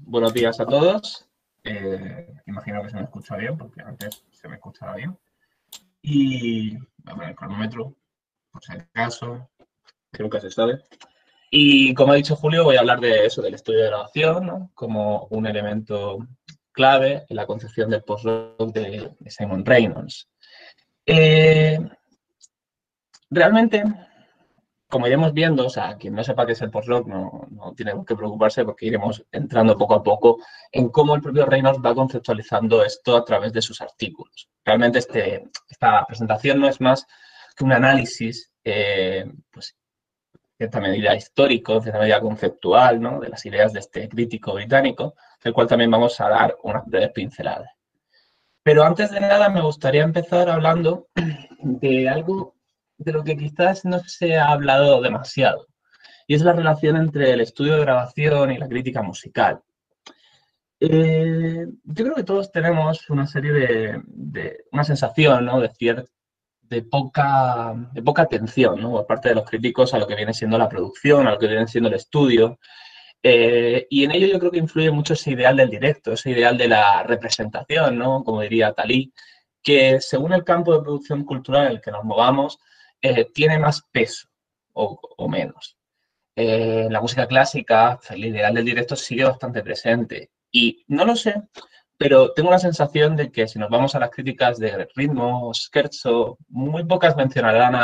Buenos días a todos. Imagino que se me escucha bien, porque antes se me escuchaba bien. Y voy a poner el cronómetro, por si acaso, que nunca se sabe. Y como ha dicho Julio, voy a hablar de eso, del estudio de grabación, ¿no? Como un elemento clave en la concepción del post-rock de Simon Reynolds. Eh, Realmente, como iremos viendo, o sea, quien no sepa qué es el post-rock no tiene que preocuparse porque iremos entrando poco a poco en cómo el propio Reynolds va conceptualizando esto a través de sus artículos. Realmente esta presentación no es más que un análisis, pues, en cierta medida histórico, en cierta medida conceptual, ¿no? De las ideas de este crítico británico, del cual también vamos a dar unas breves pinceladas. Pero antes de nada me gustaría empezar hablando de algo de lo que quizás no se ha hablado demasiado, y es la relación entre el estudio de grabación y la crítica musical. Yo creo que todos tenemos una serie una sensación, ¿no? de poca atención, ¿no? Por parte de los críticos a lo que viene siendo la producción, a lo que viene siendo el estudio. Y en ello yo creo que influye mucho ese ideal del directo, ese ideal de la representación, ¿no? Como diría Talí, que según el campo de producción cultural en el que nos movamos, tiene más peso o menos. La música clásica, el ideal del directo sigue bastante presente. Y no lo sé, pero tengo la sensación de que si nos vamos a las críticas de ritmo, scherzo, muy pocas mencionarán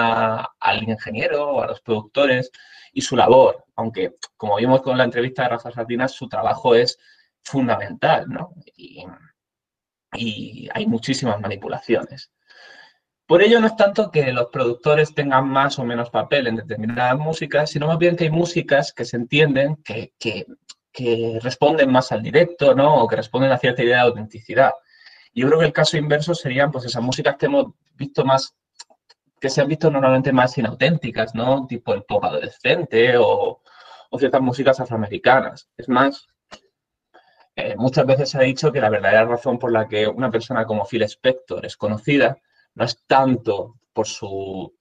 al ingeniero o a los productores y su labor, aunque como vimos con la entrevista de Rafa Sardinas, su trabajo es fundamental, ¿no? Y hay muchísimas manipulaciones. Por ello no es tanto que los productores tengan más o menos papel en determinadas músicas, sino más bien que hay músicas que se entienden que responden más al directo, ¿no? O que responden a cierta idea de autenticidad. Yo creo que el caso inverso serían pues esas músicas que hemos visto más, que se han visto normalmente más inauténticas, ¿no? Tipo el pop adolescente o ciertas músicas afroamericanas. Es más, muchas veces se ha dicho que la verdadera razón por la que una persona como Phil Spector es conocida no es tanto por su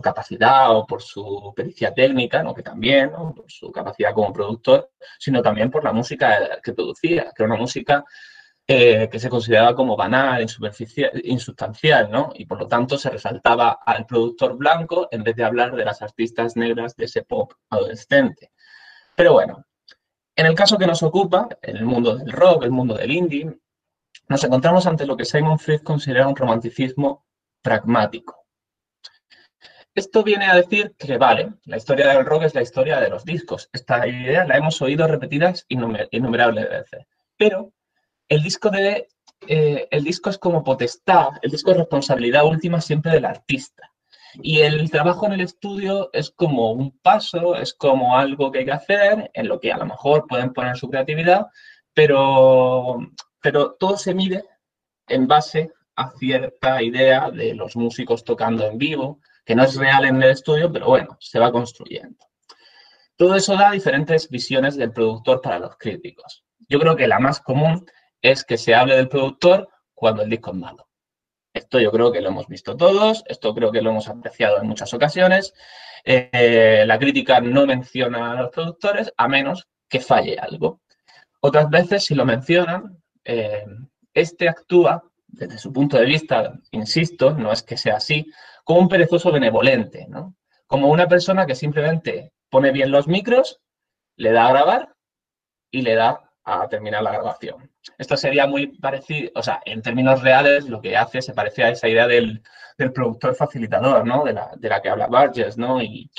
capacidad o por su pericia técnica, ¿no? Que también, ¿no? Por su capacidad como productor, sino también por la música que producía, que era una música que se consideraba como banal, insustancial, ¿no? Y por lo tanto se resaltaba al productor blanco en vez de hablar de las artistas negras de ese pop adolescente. Pero bueno, en el caso que nos ocupa, en el mundo del rock, el mundo del indie, nos encontramos ante lo que Simon Fried considera un romanticismo pragmático. Esto viene a decir que, vale, la historia del rock es la historia de los discos. Esta idea la hemos oído repetidas innumerables veces. Pero el el disco es como potestad, el disco es responsabilidad última siempre del artista. Y el trabajo en el estudio es como un paso, es como algo que hay que hacer, en lo que a lo mejor pueden poner su creatividad, pero, pero todo se mide en base a cierta idea de los músicos tocando en vivo, que no es real en el estudio, pero bueno, se va construyendo. Todo eso da diferentes visiones del productor para los críticos. Yo creo que la más común es que se hable del productor cuando el disco es malo. Esto yo creo que lo hemos visto todos, esto creo que lo hemos apreciado en muchas ocasiones. La crítica no menciona a los productores a menos que falle algo. Otras veces, si lo mencionan, este actúa, desde su punto de vista, insisto, no es que sea así, como un perezoso benevolente, ¿no? Como una persona que simplemente pone bien los micros, le da a grabar y le da a terminar la grabación. Esto sería muy parecido, o sea, en términos reales, lo que hace se parece a esa idea del productor facilitador, ¿no? De la que habla Burgess, ¿no? Y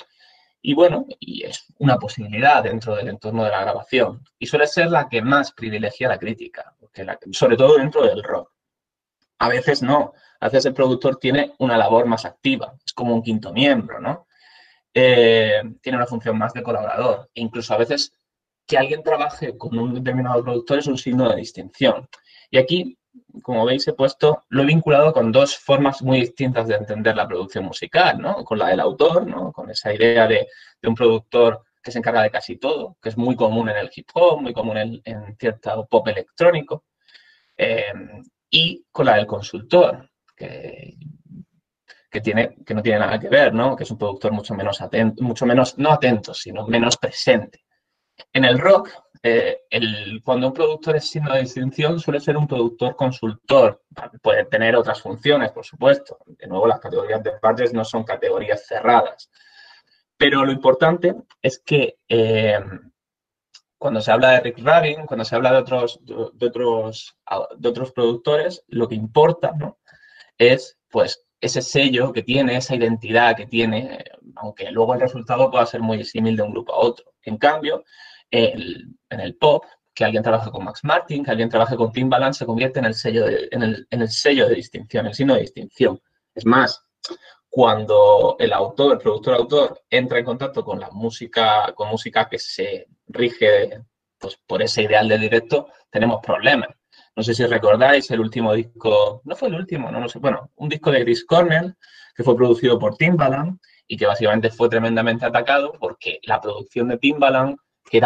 bueno, y es una posibilidad dentro del entorno de la grabación. Y suele ser la que más privilegia la crítica, porque sobre todo dentro del rock. A veces no, a veces el productor tiene una labor más activa, es como un quinto miembro, ¿no? Tiene una función más de colaborador. E incluso a veces que alguien trabaje con un determinado productor es un signo de distinción. Y aquí, como veis, lo he vinculado con dos formas muy distintas de entender la producción musical, ¿no? Con la del autor, ¿no? Con esa idea de un productor que se encarga de casi todo, que es muy común en el hip hop, muy común en cierto pop electrónico, eh, y con la del consultor, que no tiene nada que ver, ¿no? Que es un productor mucho menos atento, mucho menos, no atento, sino menos presente. En el rock, cuando un productor es signo de distinción, suele ser un productor consultor. Puede tener otras funciones, por supuesto. De nuevo, las categorías de budgets no son categorías cerradas. Pero lo importante es que cuando se habla de Rick Rubin, cuando se habla de otros productores, lo que importa, ¿no?, es pues ese sello que tiene, esa identidad que tiene, aunque luego el resultado pueda ser muy disímil de un grupo a otro. En cambio, en el pop, que alguien trabaje con Max Martin, que alguien trabaje con Timbaland, se convierte en el sello en el sello de distinción, el signo de distinción. Es más, cuando el autor, el productor-autor, entra en contacto con música que se rige pues, por ese ideal de directo, tenemos problemas. No sé si recordáis el último disco, no fue el último, no lo sé, bueno, un disco de Chris Cornell que fue producido por Timbaland y que básicamente fue tremendamente atacado porque la producción de Timbaland, que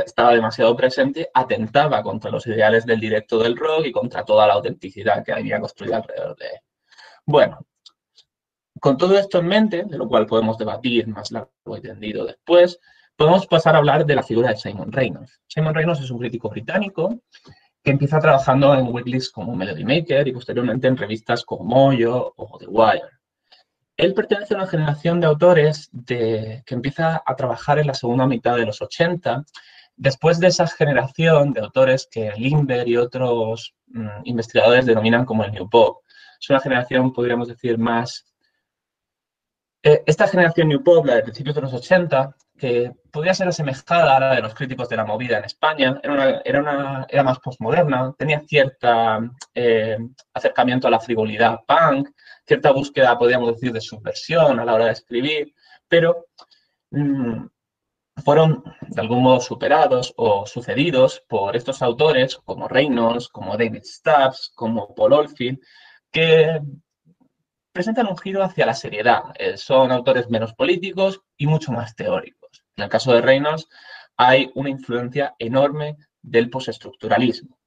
estaba demasiado presente, atentaba contra los ideales del directo del rock y contra toda la autenticidad que había construido alrededor de él. Bueno, con todo esto en mente, de lo cual podemos debatir más largo y tendido después, podemos pasar a hablar de la figura de Simon Reynolds. Simon Reynolds es un crítico británico que empieza trabajando en weeklies como Melody Maker y posteriormente en revistas como Mojo o The Wire. Él pertenece a una generación de autores que empieza a trabajar en la segunda mitad de los 80, después de esa generación de autores que Lindbergh y otros investigadores denominan como el New Pop. Es una generación, podríamos decir, más esta generación New Pop, la de principios de los 80, que podría ser asemejada a la de los críticos de la movida en España, era más postmoderna, tenía cierto acercamiento a la frivolidad punk, cierta búsqueda, podríamos decir, de subversión a la hora de escribir, pero fueron de algún modo superados o sucedidos por estos autores como Reynolds, como David Stubbs, como Paul Oldfield, que presentan un giro hacia la seriedad. Son autores menos políticos y mucho más teóricos. En el caso de Reynolds hay una influencia enorme del postestructuralismo.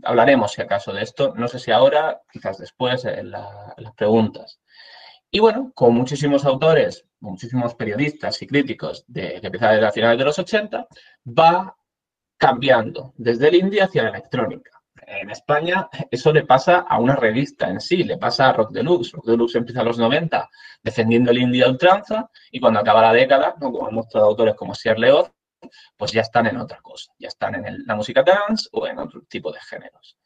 Hablaremos, si acaso, de esto, no sé si ahora, quizás después, en las preguntas. Y bueno, con muchísimos autores, muchísimos periodistas y críticos que empiezan desde a finales de los 80, va cambiando desde el indie hacia la electrónica. En España eso le pasa a una revista en sí, le pasa a Rock Deluxe. Rock Deluxe empieza en los 90 defendiendo el indie a ultranza y cuando acaba la década, ¿no?, como han mostrado autores como Sier Leoz, pues ya están en otra cosa, ya están en la música dance o en otro tipo de géneros.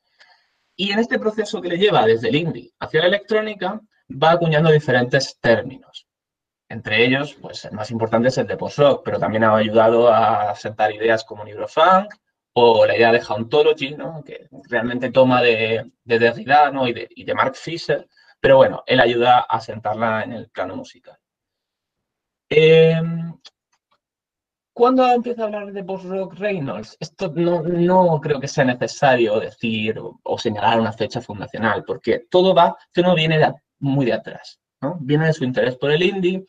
Y en este proceso que le lleva desde el indie hacia la electrónica, va acuñando diferentes términos. Entre ellos, pues el más importante es el de post-rock, pero también ha ayudado a sentar ideas como neurofunk o la idea de hauntology, ¿no?, que realmente toma de Derrida, ¿no?, y de Mark Fisher, pero bueno, él ayuda a sentarla en el plano musical. ¿Cuándo empieza a hablar de post-rock Reynolds? Esto no creo que sea necesario decir o señalar una fecha fundacional, porque todo viene muy de atrás, ¿no? Viene de su interés por el indie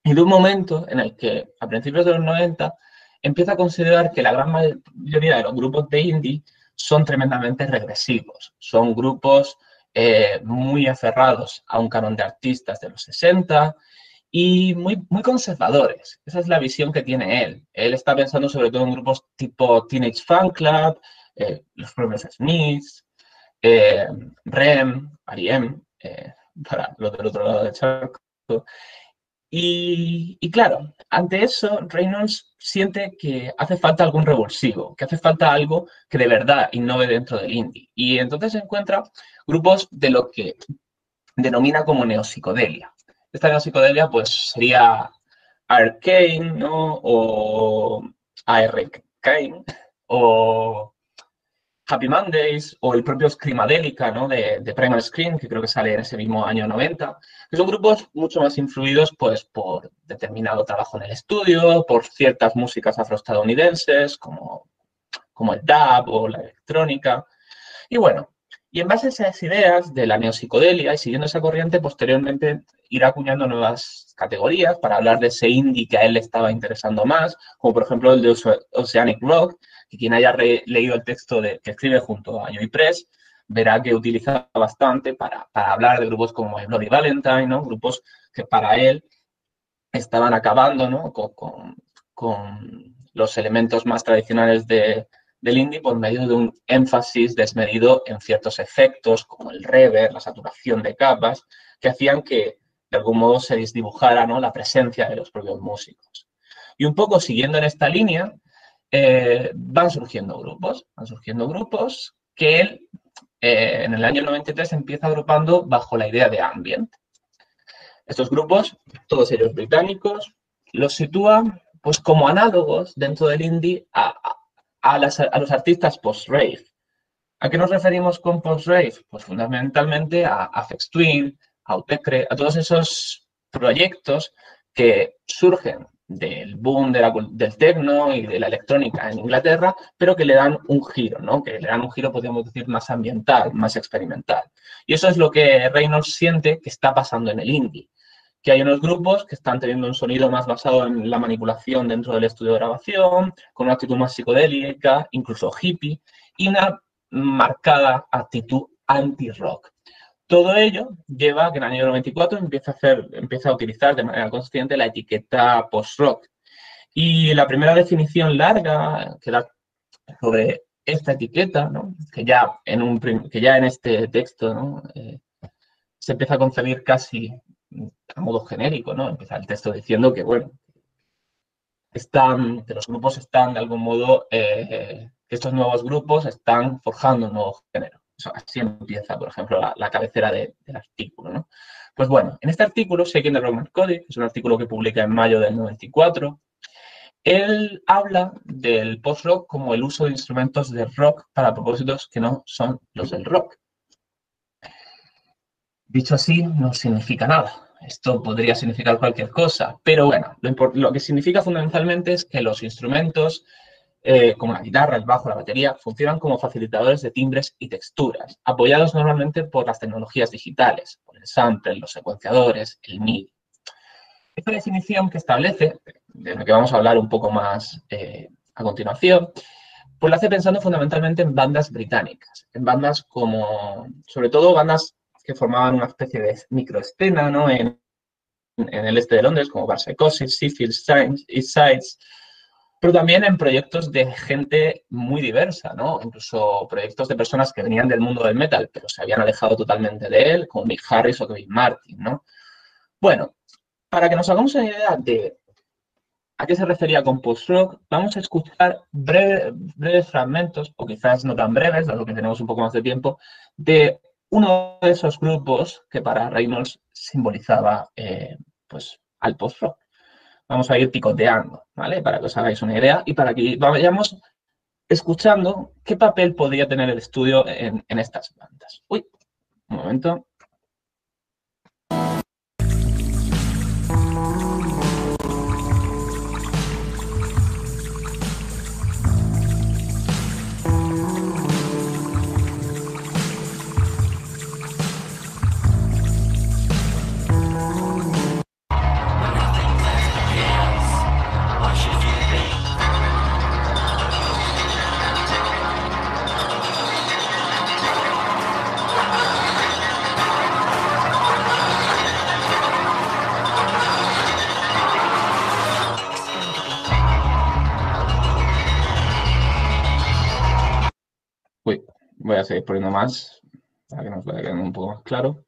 y de un momento en el que, a principios de los 90, empieza a considerar que la gran mayoría de los grupos de indie son tremendamente regresivos. Son grupos muy aferrados a un canon de artistas de los 60 y muy conservadores. Esa es la visión que tiene él. Él está pensando sobre todo en grupos tipo Teenage Fan Club, los propios Smiths, REM, R.E.M., para los del otro lado del charco. Y claro, ante eso, Reynolds siente que hace falta algún revulsivo, que hace falta algo que de verdad innove dentro del indie. Y entonces encuentra grupos de lo que denomina como neopsicodelia. Esta neopsicodelia pues sería Arcane, ¿no?, o Arcane, o Happy Mondays, o el propio Screamadelica, ¿no?, de Primal Scream, que creo que sale en ese mismo año 90, que son grupos mucho más influidos pues, por determinado trabajo en el estudio, por ciertas músicas afroestadounidenses, como el dub o la electrónica. Y bueno, y en base a esas ideas de la neopsicodelia y siguiendo esa corriente, posteriormente irá acuñando nuevas categorías para hablar de ese indie que a él le estaba interesando más, como por ejemplo el de Oceanic Rock, que quien haya leído el texto que escribe junto a Joy Press, verá que utiliza bastante para hablar de grupos como My Bloody Valentine, ¿no?, grupos que para él estaban acabando, ¿no?, con los elementos más tradicionales del indie por medio de un énfasis desmedido en ciertos efectos, como el reverb, la saturación de capas, que hacían que de algún modo se desdibujara, ¿no?, la presencia de los propios músicos. Y un poco siguiendo en esta línea, van surgiendo grupos que él, en el año 93, empieza agrupando bajo la idea de ambient. Estos grupos, todos ellos británicos, los sitúan pues, como análogos dentro del indie a los artistas post-rave. ¿A qué nos referimos con post-rave? Pues fundamentalmente a Aphex Twin, a Autechre, a todos esos proyectos que surgen del boom del techno y de la electrónica en Inglaterra, pero que le dan un giro, ¿no? Que le dan un giro, podríamos decir, más ambiental, más experimental. Y eso es lo que Reynolds siente que está pasando en el indie. Que hay unos grupos que están teniendo un sonido más basado en la manipulación dentro del estudio de grabación, con una actitud más psicodélica, incluso hippie, y una marcada actitud anti-rock. Todo ello lleva a que en el año 94 empieza a utilizar de manera consciente la etiqueta post-rock. Y la primera definición larga que da sobre esta etiqueta, ¿no?, que ya en este texto, ¿no?, se empieza a concebir casi a modo genérico, ¿no? Empieza el texto diciendo que, bueno, que los grupos están de algún modo, que estos nuevos grupos están forjando un nuevo género. Eso, así empieza, por ejemplo, la cabecera del artículo, ¿no? Pues bueno, en este artículo, Shaking the Rock Code, que es un artículo que publica en mayo del 94, él habla del post-rock como el uso de instrumentos de rock para propósitos que no son los del rock. Dicho así, no significa nada. Esto podría significar cualquier cosa, pero bueno, lo que significa fundamentalmente es que los instrumentos, como la guitarra, el bajo, la batería, funcionan como facilitadores de timbres y texturas, apoyados normalmente por las tecnologías digitales, por el sample, los secuenciadores, el MIDI. Esta definición que establece, de la que vamos a hablar un poco más a continuación, pues la hace pensando fundamentalmente en bandas británicas, en bandas como, sobre todo bandas que formaban una especie de microescena, ¿no?, en el este de Londres, como Bar Psychosis, Sheffield, East Sides, pero también en proyectos de gente muy diversa, ¿no? Incluso proyectos de personas que venían del mundo del metal, pero se habían alejado totalmente de él, como Mick Harris o Kevin Martin, ¿no? Bueno, para que nos hagamos una idea de a qué se refería con post-rock, vamos a escuchar breves fragmentos, o quizás no tan breves, dado que tenemos un poco más de tiempo, de uno de esos grupos que para Reynolds simbolizaba pues, al post-rock. Vamos a ir picoteando, ¿vale? Para que os hagáis una idea y para que vayamos escuchando qué papel podría tener el estudio en estas bandas. Uy, un momento. Uy, voy a seguir poniendo más para que nos vaya quedando un poco más claro.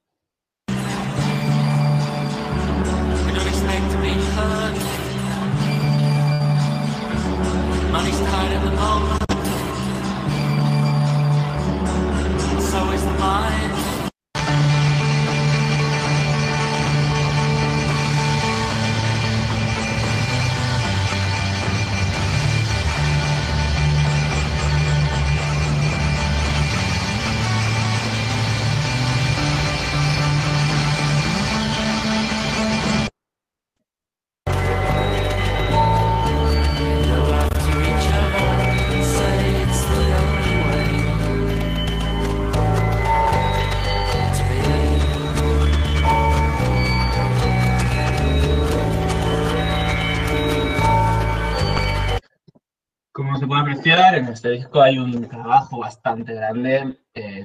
Como se puede apreciar, en este disco hay un trabajo bastante grande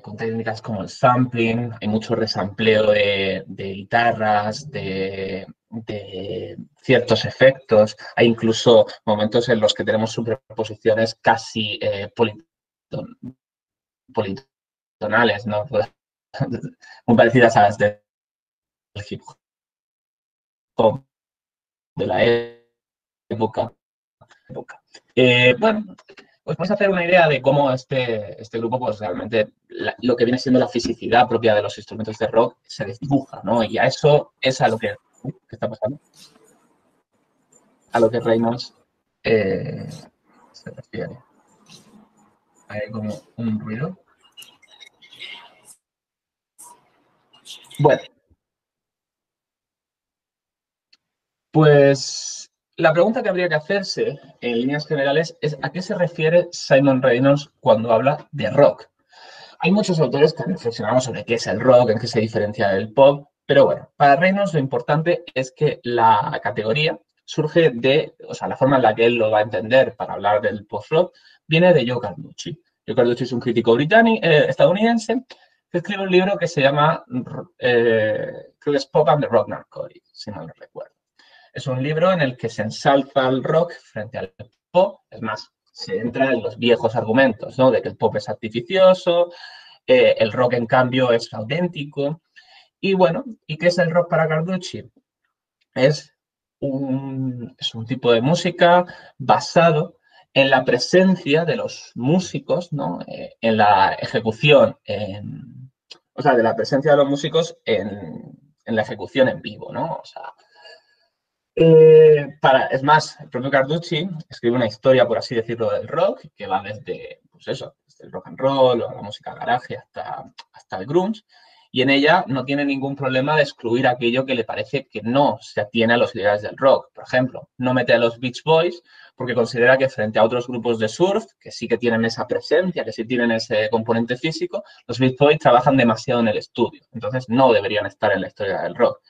con técnicas como el sampling, hay mucho resampleo de guitarras, de de ciertos efectos. Hay incluso momentos en los que tenemos superposiciones casi politonales, ¿no? Muy parecidas a las del hip hop de la época. Bueno, os vais a hacer una idea de cómo este grupo, pues realmente lo que viene siendo la fisicidad propia de los instrumentos de rock se desdibuja, ¿no? Y a eso es a lo que... ¿Qué está pasando? A lo que Reynolds se refiere. Hay como un ruido. Bueno, pues la pregunta que habría que hacerse en líneas generales es ¿a qué se refiere Simon Reynolds cuando habla de rock? Hay muchos autores que han reflexionado sobre qué es el rock, en qué se diferencia del pop, pero bueno, para Reynolds lo importante es que la categoría surge de, o sea, la forma en la que él lo va a entender para hablar del post-rock viene de Joe Carducci. Joe Carducci es un crítico británico, estadounidense que escribe un libro que se llama, creo que es Pop and the Rock Narcotic, si no lo recuerdo. Es un libro en el que se ensalza el rock frente al pop, es más, se entra en los viejos argumentos, ¿no? De que el pop es artificioso, el rock, en cambio, es auténtico. Y bueno, ¿y qué es el rock para Carducci? Es un tipo de música basado en la presencia de los músicos, ¿no? En la ejecución, o sea, de la presencia de los músicos en la ejecución en vivo, ¿no? O sea, es más, el propio Carducci escribe una historia, por así decirlo, del rock, que va desde, pues eso, desde el rock and roll o la música garaje hasta el grunge, y en ella no tiene ningún problema de excluir aquello que le parece que no se atiene a los ideales del rock. Por ejemplo, no mete a los Beach Boys porque considera que frente a otros grupos de surf, que sí que tienen esa presencia, que sí tienen ese componente físico, los Beach Boys trabajan demasiado en el estudio, entonces no deberían estar en la historia del rock.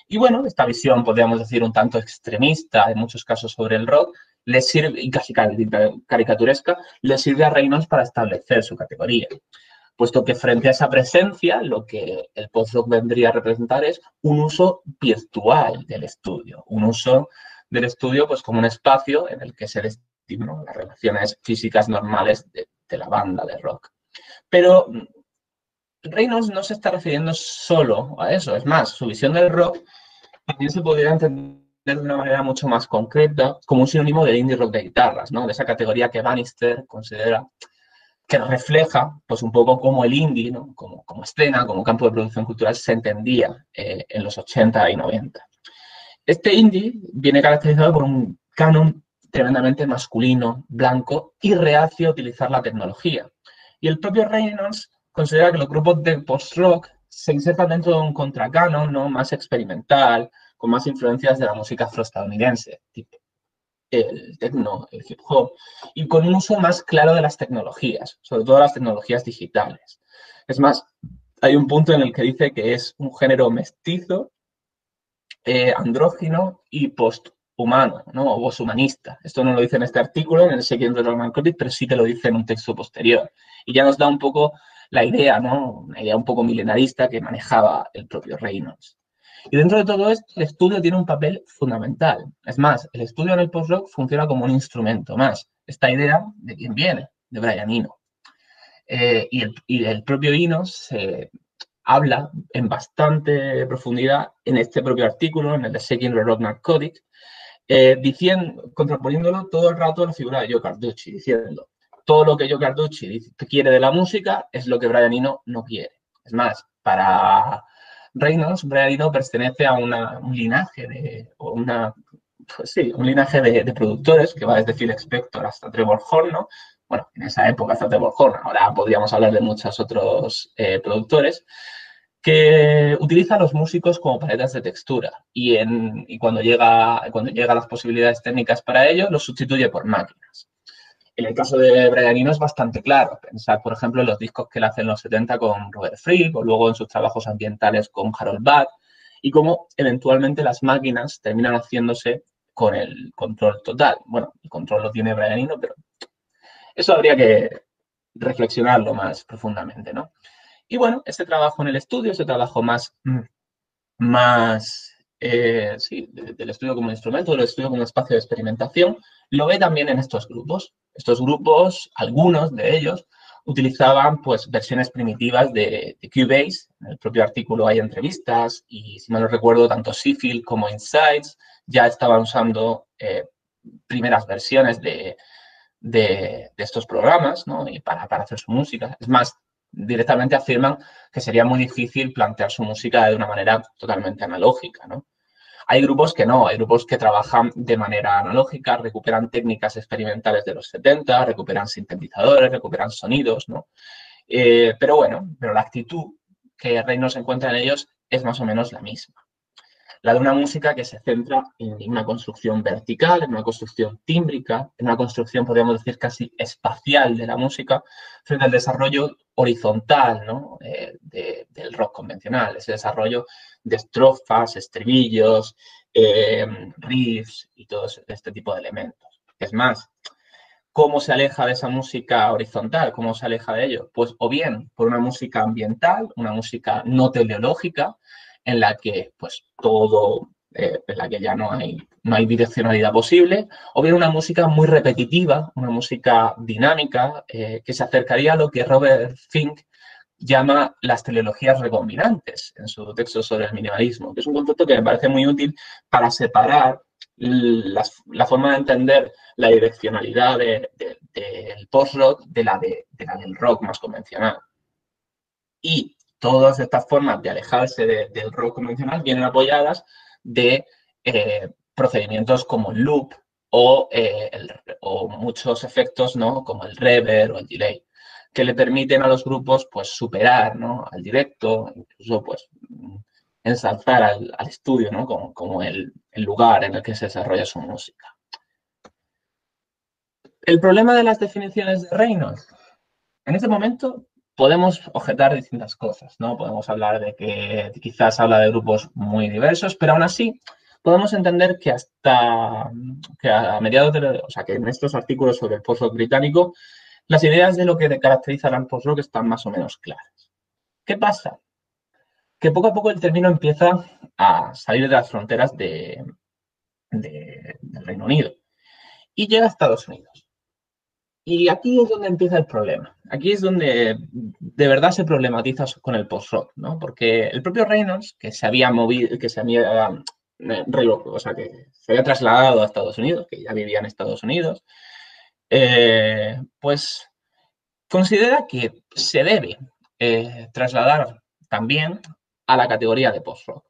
Y bueno, esta visión, podríamos decir, un tanto extremista en muchos casos sobre el rock, le sirve, y casi caricaturesca, le sirve a Reynolds para establecer su categoría. Puesto que frente a esa presencia, lo que el post-rock vendría a representar es un uso virtual del estudio, un uso del estudio pues como un espacio en el que se desestiman las relaciones físicas normales de la banda de rock. Pero Reynolds no se está refiriendo solo a eso, es más, su visión del rock también se podría entender de una manera mucho más concreta como un sinónimo del indie rock de guitarras, ¿no? De esa categoría que Bannister considera que refleja pues un poco cómo el indie, ¿no? como escena, como campo de producción cultural se entendía en los 80 y 90. Este indie viene caracterizado por un canon tremendamente masculino, blanco y reacio a utilizar la tecnología. Y el propio Reynolds considera que los grupos de post-rock se insertan dentro de un contracanon, ¿no? Más experimental, con más influencias de la música afroestadounidense, tipo el techno, el hip hop, y con un uso más claro de las tecnologías, sobre todo las tecnologías digitales. Es más, hay un punto en el que dice que es un género mestizo, andrógino y posthumano, ¿no? O poshumanista. Esto no lo dice en este artículo, en el Second Roman Coding, pero sí que lo dice en un texto posterior. Y ya nos da un poco la idea, ¿no? Una idea un poco milenarista que manejaba el propio Reynolds. Y dentro de todo esto, el estudio tiene un papel fundamental. Es más, el estudio en el post-rock funciona como un instrumento más. Esta idea, ¿de quién viene? De Brian Eno. Y el propio Eno se habla en bastante profundidad en este propio artículo, en el de Shaking the Rock Narcotic, contraponiéndolo todo el rato a la figura de Joe Carducci, diciendo todo lo que Joe Carducci quiere de la música es lo que Brian Eno no quiere. Es más, para Reynolds, Brian Eno pertenece a un linaje pues sí, un linaje de productores que va desde Phil Spector hasta Trevor Horn, ¿no? Bueno, en esa época hasta Trevor Horn, ahora podríamos hablar de muchos otros productores, que utiliza a los músicos como paletas de textura y cuando llega a las posibilidades técnicas para ello, los sustituye por máquinas. En el caso de Brian Eno es bastante claro. Pensar, por ejemplo, en los discos que él hace en los 70 con Robert Fripp o luego en sus trabajos ambientales con Harold Bach y cómo eventualmente las máquinas terminan haciéndose con el control total. Bueno, el control lo tiene Brian Eno, pero eso habría que reflexionarlo más profundamente, ¿no? Y bueno, este trabajo en el estudio, ese trabajo más sí, del estudio como instrumento, del estudio como espacio de experimentación, lo ve también en estos grupos. Estos grupos, algunos de ellos, utilizaban pues versiones primitivas de Cubase. En el propio artículo hay entrevistas y, si mal no recuerdo, tanto Sheffield como Insights ya estaban usando primeras versiones de estos programas, ¿no? Y para hacer su música. Es más, directamente afirman que sería muy difícil plantear su música de una manera totalmente analógica, ¿no? Hay grupos que no, hay grupos que trabajan de manera analógica, recuperan técnicas experimentales de los 70, recuperan sintetizadores, recuperan sonidos, ¿no? Pero bueno, pero la actitud que Reynolds encuentra en ellos es más o menos la misma. La de una música que se centra en una construcción vertical, en una construcción tímbrica, en una construcción, podríamos decir, casi espacial de la música, frente al desarrollo horizontal, ¿no? Del rock convencional, ese desarrollo de estrofas, estribillos, riffs y todo este tipo de elementos. Es más, ¿cómo se aleja de esa música horizontal? ¿Cómo se aleja de ello? Pues o bien por una música ambiental, una música no teleológica, en la que pues todo, en la que ya no hay direccionalidad posible, o bien una música muy repetitiva, una música dinámica, que se acercaría a lo que Robert Fink llama las teleologías recombinantes en su texto sobre el minimalismo, que es un concepto que me parece muy útil para separar la forma de entender la direccionalidad del post-rock de la del rock más convencional. Y todas estas formas de alejarse del rock convencional vienen apoyadas de procedimientos como el loop o muchos efectos, ¿no? Como el reverb o el delay, que le permiten a los grupos pues, superar, ¿no? Al directo, incluso pues, ensalzar al estudio, ¿no? Como el lugar en el que se desarrolla su música. El problema de las definiciones de Reynolds. En este momento podemos objetar distintas cosas, ¿no? Podemos hablar de que quizás habla de grupos muy diversos, pero aún así podemos entender que que a mediados o sea, que en estos artículos sobre el post-rock británico, las ideas de lo que caracteriza al post-rock están más o menos claras. ¿Qué pasa? Que poco a poco el término empieza a salir de las fronteras del Reino Unido y llega a Estados Unidos. Y aquí es donde empieza el problema. Aquí es donde de verdad se problematiza con el post-rock, ¿no? Porque el propio Reynolds, que se había movido, que se había, o sea, que se había trasladado a Estados Unidos, que ya vivía en Estados Unidos, pues considera que se debe trasladar también a la categoría de post-rock.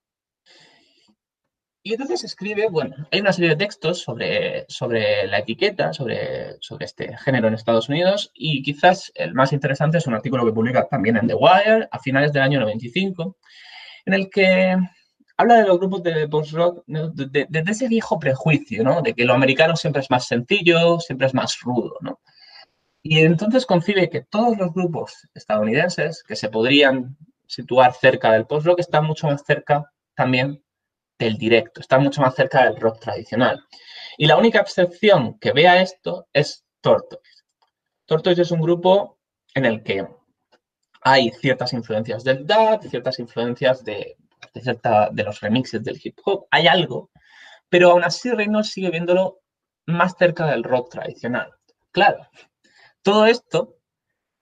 Y entonces escribe, bueno, hay una serie de textos sobre la etiqueta, sobre este género en Estados Unidos, y quizás el más interesante es un artículo que publica también en The Wire a finales del año 95, en el que habla de los grupos de post-rock, ¿no? de ese viejo prejuicio, ¿no? De que lo americano siempre es más sencillo, siempre es más rudo, ¿no? Y entonces concibe que todos los grupos estadounidenses que se podrían situar cerca del post-rock están mucho más cerca también del directo, está mucho más cerca del rock tradicional. Y la única excepción que vea esto es Tortoise. Tortoise es un grupo en el que hay ciertas influencias del dub, ciertas influencias de los remixes del hip hop, hay algo, pero aún así Reynolds sigue viéndolo más cerca del rock tradicional. Claro, todo esto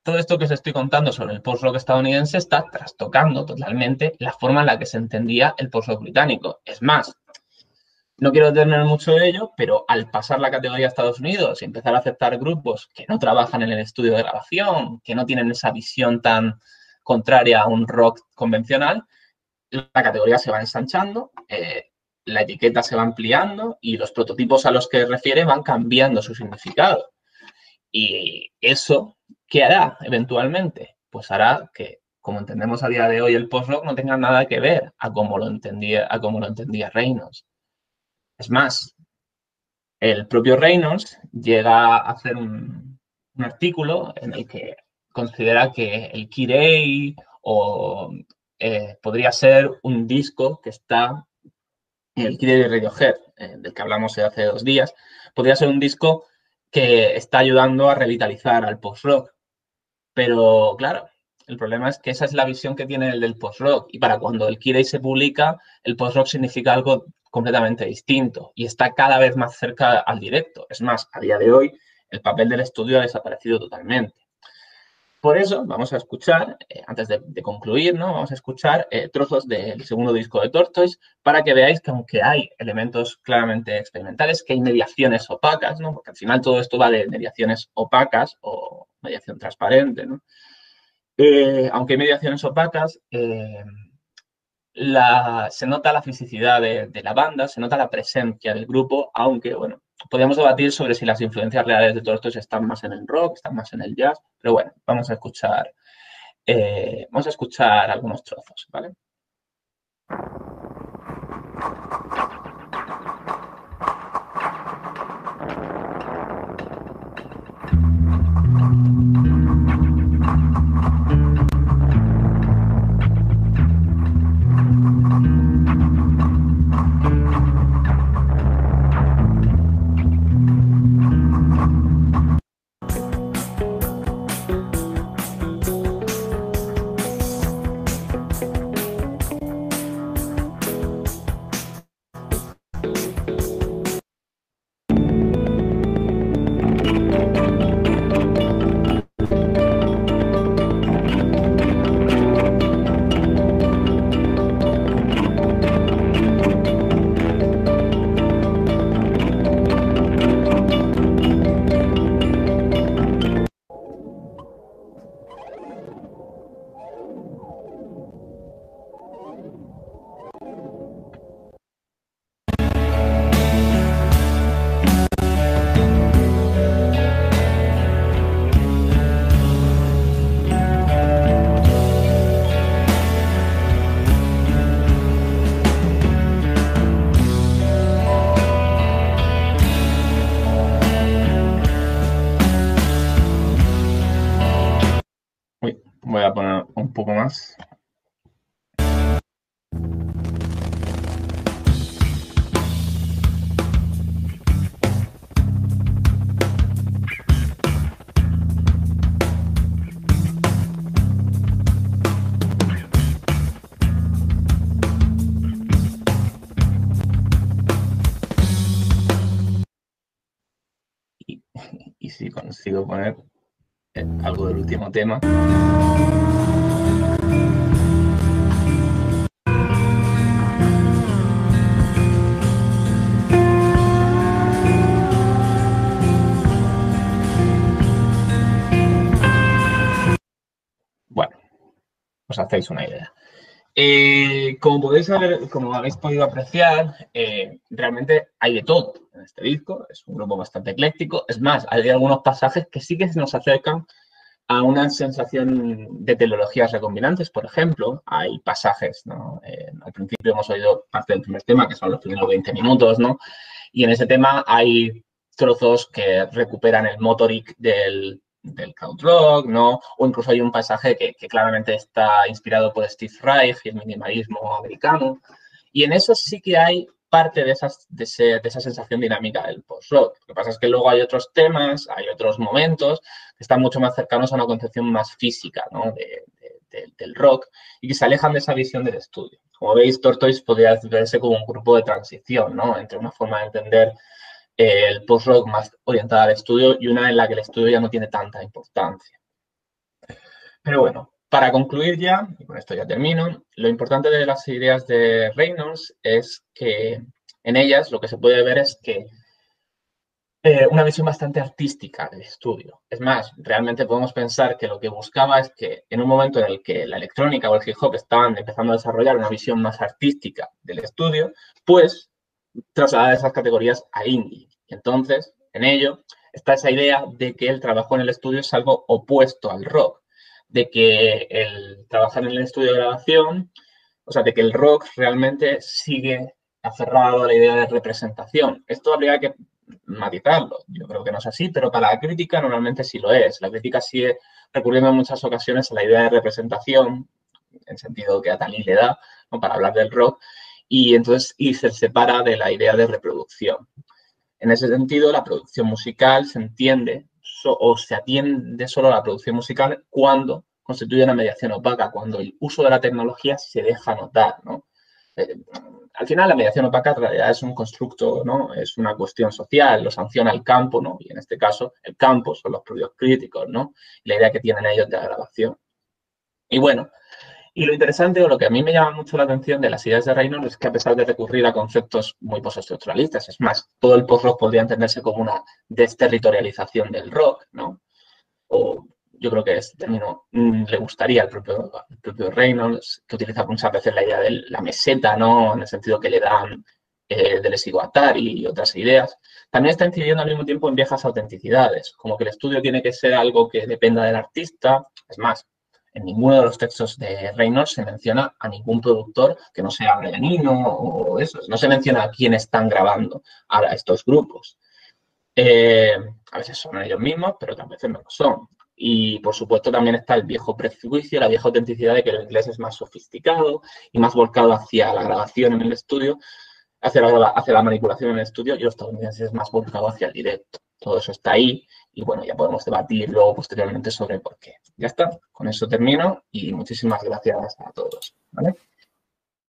todo esto que os estoy contando sobre el post-rock estadounidense está trastocando totalmente la forma en la que se entendía el post-rock británico. Es más, no quiero detener mucho de ello, pero al pasar la categoría a Estados Unidos y empezar a aceptar grupos que no trabajan en el estudio de grabación, que no tienen esa visión tan contraria a un rock convencional, la categoría se va ensanchando, la etiqueta se va ampliando y los prototipos a los que refiere van cambiando su significado. Y eso, ¿qué hará eventualmente? Pues hará que, como entendemos a día de hoy, el post-rock no tenga nada que ver a cómo lo entendía Reynolds. Es más, el propio Reynolds llega a hacer un artículo en el que considera que el Kid A o podría ser un disco que está, el Kid A de Radiohead, del que hablamos hace 2 días, podría ser un disco que está ayudando a revitalizar al post-rock. Pero claro, El problema es que esa es la visión que tiene el del post-rock y para cuando el Key Day se publica, el post-rock significa algo completamente distinto y está cada vez más cerca al directo. Es más, a día de hoy, el papel del estudio ha desaparecido totalmente. Por eso vamos a escuchar, antes de concluir, ¿no? Vamos a escuchar trozos del segundo disco de Tortoise para que veáis que aunque hay elementos claramente experimentales, que hay mediaciones opacas, ¿no? Porque al final todo esto va de mediaciones opacas o mediación transparente, ¿no? Aunque hay mediaciones opacas, se nota la fisicidad de la banda, se nota la presencia del grupo, aunque, bueno, podríamos debatir sobre si las influencias reales de todo esto están más en el rock, están más en el jazz, pero bueno, vamos a escuchar algunos trozos, ¿vale? Voy a poner un poco más. Y si consigo poner algo del último tema. Bueno, os hacéis una idea. Como habéis podido apreciar, realmente hay de todo en este disco. Es un grupo bastante ecléctico. Es más, hay algunos pasajes que sí que nos acercan a una sensación de teleologías recombinantes. Por ejemplo, hay pasajes, ¿no? Al principio hemos oído parte del primer tema, que son los primeros 20 minutos, ¿no? Y en ese tema hay trozos que recuperan el motoric del krautrock, ¿no? O incluso hay un pasaje que claramente está inspirado por Steve Reich y el minimalismo americano. Y en eso sí que hay parte de esa sensación dinámica del post-rock. Lo que pasa es que luego hay otros temas, hay otros momentos que están mucho más cercanos a una concepción más física, ¿no? Del rock y que se alejan de esa visión del estudio. Como veis, Tortoise podría verse como un grupo de transición, ¿no? Entre una forma de entender el post-rock más orientada al estudio y una en la que el estudio ya no tiene tanta importancia. Pero bueno, para concluir ya, y con esto ya termino, lo importante de las ideas de Reynolds es que en ellas lo que se puede ver es que una visión bastante artística del estudio. Es más, realmente podemos pensar que lo que buscaba es que en un momento en el que la electrónica o el hip hop estaban empezando a desarrollar una visión más artística del estudio, pues trasladar esas categorías a indie. Y entonces, en ello, está esa idea de que el trabajo en el estudio es algo opuesto al rock, de que el trabajar en el estudio de grabación, o sea, de que el rock realmente sigue aferrado a la idea de representación. Esto habría que matizarlo. Yo creo que no es así, pero para la crítica normalmente sí lo es. La crítica sigue recurriendo en muchas ocasiones a la idea de representación, en sentido que a Talí le da, ¿no? Para hablar del rock, y entonces se separa de la idea de reproducción. En ese sentido, la producción musical se entiende o se atiende solo a la producción musical cuando constituye una mediación opaca, cuando el uso de la tecnología se deja notar, ¿no? Al final, la mediación opaca en realidad es un constructo, ¿no? Es una cuestión social, lo sanciona el campo, ¿no? Y en este caso, el campo son los propios críticos, ¿no? Y la idea que tienen ellos de la grabación. Y bueno, y lo interesante o lo que a mí me llama mucho la atención de las ideas de Reynolds es que a pesar de recurrir a conceptos muy postestructuralistas, es más, todo el post-rock podría entenderse como una desterritorialización del rock, ¿no? O yo creo que este término le gustaría al propio Reynolds, que utiliza muchas veces la idea de la meseta, ¿no? En el sentido que le dan del Esiguatari y otras ideas. También está incidiendo al mismo tiempo en viejas autenticidades, como que el estudio tiene que ser algo que dependa del artista. Es más, en ninguno de los textos de Reynolds se menciona a ningún productor que no sea Brian Eno o eso. No se menciona a quién están grabando a estos grupos. A veces son ellos mismos, pero otras veces no lo son. Y, por supuesto, también está el viejo prejuicio, la vieja autenticidad de que el inglés es más sofisticado y más volcado hacia la grabación en el estudio, hacia la manipulación en el estudio, y los estadounidenses es más volcado hacia el directo. Todo eso está ahí y, bueno, ya podemos debatir luego posteriormente sobre por qué. Ya está, con eso termino y muchísimas gracias a todos. ¿Vale?